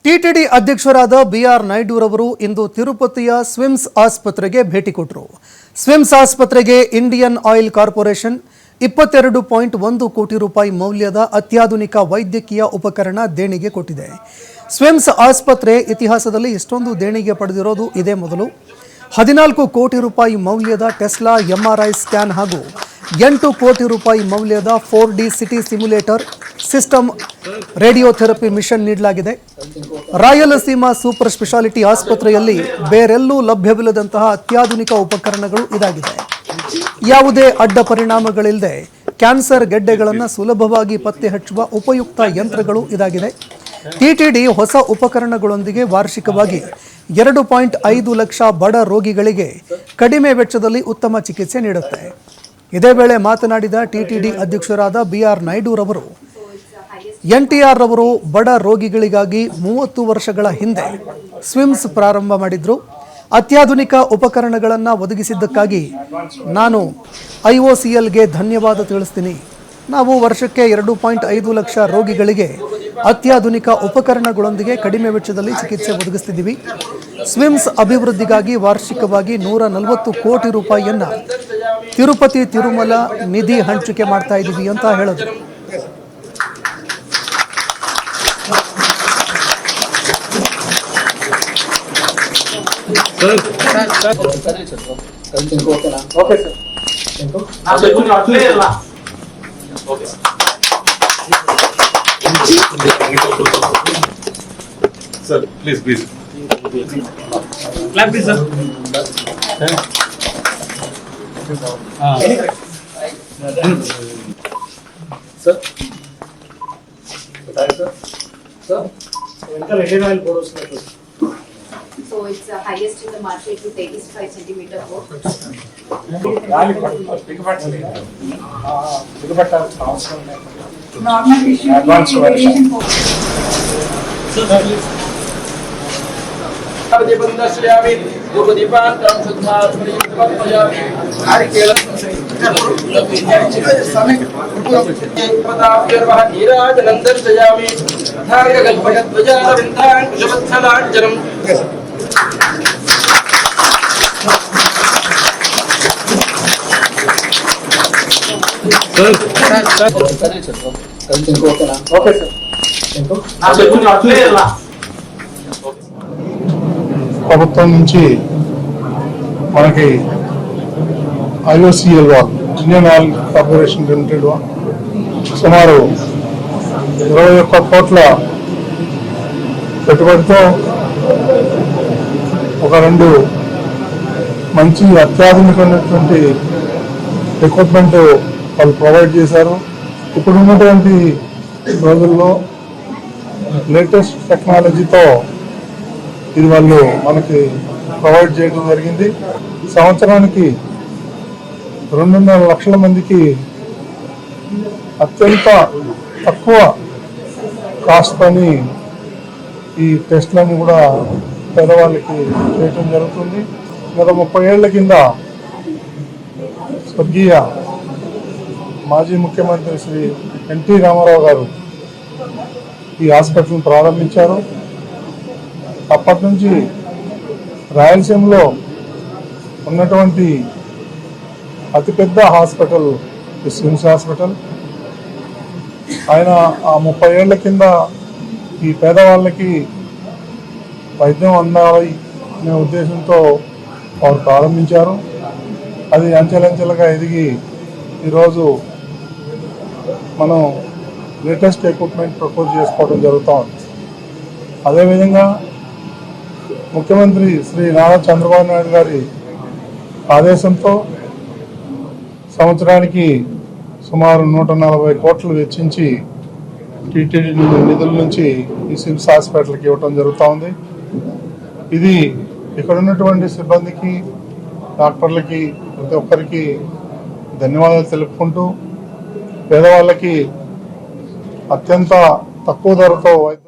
TTD ಅಧ್ಯಕ್ಷರಾದ B R ನಾಯ್ಡುರವರು ಇಂದು ತಿರುಪತಿಯ ಸ್ವಿಮ್ಸ್ ಆಸ್ಪತ್ರೆಗೆ ಭೇಟಿ ಕೊಟ್ಟರು. ಸ್ವಿಮ್ಸ್ ಆಸ್ಪತ್ರೆಗೆ ಇಂಡಿಯನ್ ಆಯಿಲ್ ಕಾರ್ಪೊರೇಷನ್ 22.1 ಕೋಟಿ ರೂಪಾಯಿ ಮೌಲ್ಯದ ಅತ್ಯಾಧುನಿಕ ವೈದ್ಯಕೀಯ ಉಪಕರಣ ದೇಣಿಗೆ ಕೊಟ್ಟಿದೆ. ಸ್ವಿಮ್ಸ್ ಆಸ್ಪತ್ರೆ ಇತಿಹಾಸದಲ್ಲಿ ಇಷ್ಟೊಂದು ದೇಣಿಗೆ ಪಡೆದಿರೋದು ಇದೇ ಮೊದಲು. 14 ಕೋಟಿ ರೂಪಾಯಿ ಮೌಲ್ಯದ ಟೆಸ್ಲಾ ಎಂಆರ್ಐ ಸ್ಕ್ಯಾನ್ ಹಾಗೂ 8 ಕೋಟಿ ರೂಪಾಯಿ ಮೌಲ್ಯದ 4D CT simulator system radiotherapy machine ನೀಡಲಾಗಿದೆ. ರಾಯಲಸೀಮಾ ಸೂಪರ್ ಸ್ಪೆಷಾಲಿಟಿ ಆಸ್ಪತ್ರೆಯಲ್ಲಿ ಬೇರೆಲ್ಲೂ ಲಭ್ಯವಿಲ್ಲದಂತಹ ಅತ್ಯಾಧುನಿಕ ಉಪಕರಣಗಳು ಇದಾಗಿದೆ. ಯಾವುದೇ ಅಡ್ಡ ಪರಿಣಾಮಗಳಿಲ್ಲದೆ ಕ್ಯಾನ್ಸರ್ ಗೆಡ್ಡೆಗಳನ್ನು ಸುಲಭವಾಗಿ ಪತ್ತೆ ಹಚ್ಚುವ ಉಪಯುಕ್ತ ಯಂತ್ರಗಳು ಇದಾಗಿದೆ. ಟಿಟಿಡಿ ಹೊಸ ಉಪಕರಣಗಳೊಂದಿಗೆ ವಾರ್ಷಿಕವಾಗಿ 2.5 ಲಕ್ಷ ಬಡ ರೋಗಿಗಳಿಗೆ ಕಡಿಮೆ ವೆಚ್ಚದಲ್ಲಿ ಉತ್ತಮ ಚಿಕಿತ್ಸೆ ನೀಡುತ್ತೆ. ಇದೇ ವೇಳೆ ಮಾತನಾಡಿದ ಟಿಟಿಡಿ ಅಧ್ಯಕ್ಷರಾದ ಬಿಆರ್ ನಾಯ್ಡುರವರು, ಎನ್ಟಿಆರ್ ರವರು ಬಡ ರೋಗಿಗಳಿಗಾಗಿ 30 ವರ್ಷಗಳ ಹಿಂದೆ ಸ್ವಿಮ್ಸ್ ಪ್ರಾರಂಭ ಮಾಡಿದ್ರು. ಅತ್ಯಾಧುನಿಕ ಉಪಕರಣಗಳನ್ನು ಒದಗಿಸಿದ್ದಕ್ಕಾಗಿ ನಾನು IOCLಗೆ ಧನ್ಯವಾದ ತಿಳಿಸ್ತೀನಿ. ನಾವು ವರ್ಷಕ್ಕೆ 2.5 ಲಕ್ಷ ರೋಗಿಗಳಿಗೆ ಅತ್ಯಾಧುನಿಕ ಉಪಕರಣಗಳೊಂದಿಗೆ ಕಡಿಮೆ ವೆಚ್ಚದಲ್ಲಿ ಚಿಕಿತ್ಸೆ ಒದಗಿಸ್ತಿದ್ದೀವಿ. ಸ್ವಿಮ್ಸ್ ಅಭಿವೃದ್ಧಿಗಾಗಿ ವಾರ್ಷಿಕವಾಗಿ 140 ಕೋಟಿ ರೂಪಾಯಿಯನ್ನು ತಿರುಪತಿ ತಿರುಮಲ ನಿಧಿ ಹಂಚಿಕೆ ಮಾಡ್ತಾ ಇದ್ದೀವಿ ಅಂತ ಹೇಳಿದ್ರು. Sir, please. Clap, please, sir. Sir. Sir. So it's the highest in the market with 85 centimeter board. Normal issue variation for बंदस्यामि धूपदीपांतं शुद्धात्मनिपयामि नारिकेलं पदाभ्यर्वः नीराजनं दर्शयामि तथाङ्गकल्पकध्वजाविन्दान् कुशवत्सलाञ्जनम् ప్రభుత్వం నుంచి మనకి IOCL వాళ్ళు, ఇండియన్ ఆయిల్ కార్పొరేషన్ లిమిటెడ్ సుమారు 21 కోట్ల పెట్టుబడితో ఒక 2 మంచి అత్యాధునికమైనటువంటి ఎక్విప్మెంట్ వాళ్ళు ప్రొవైడ్ చేశారు. ఇప్పుడు ఉన్నటువంటి రోజుల్లో లేటెస్ట్ టెక్నాలజీతో ఇది వాళ్ళు మనకి ప్రొవైడ్ చేయడం జరిగింది. సంవత్సరానికి 2.5 లక్షల మందికి అత్యంత తక్కువ కాస్ట్ని ఈ టెస్ట్లను కూడా పేదవాళ్ళకి చేయటం జరుగుతుంది. గత 30 ఏళ్ల కింద స్వర్గీయ మాజీ ముఖ్యమంత్రి శ్రీ ఎన్టీ రామారావు గారు ఈ హాస్పిటల్ని ప్రారంభించారు. అప్పటి నుంచి రాయలసీమలో ఉన్నటువంటి అతిపెద్ద హాస్పిటల్ స్విమ్స్ హాస్పిటల్. ఆయన ఆ 30 ఏళ్ల కింద ఈ పేదవాళ్ళకి వైద్యం అందాలి అనే ఉద్దేశంతో వారు ప్రారంభించారు. అది అంచెలంచెలుగా ఎదిగి ఈరోజు మనం లేటెస్ట్ ఎక్విప్మెంట్ ప్రపోజ్ చేసుకోవడం జరుగుతూ ఉంది. అదేవిధంగా ముఖ్యమంత్రి శ్రీ నారా చంద్రబాబు నాయుడు గారి ఆదేశంతో సంవత్సరానికి సుమారు 140 కోట్లు వెచ్చించి టీటీడీ నిధుల నుంచి ఈ స్విమ్స్ హాస్పిటల్కి ఇవ్వటం జరుగుతూ ఉంది. ఇది ఇక్కడ ఉన్నటువంటి సిబ్బందికి, డాక్టర్లకి, ప్రతి ఒక్కరికి ధన్యవాదాలు తెలుపుకుంటూ పేదవాళ్ళకి అత్యంత తక్కువ ధరతో వైద్యం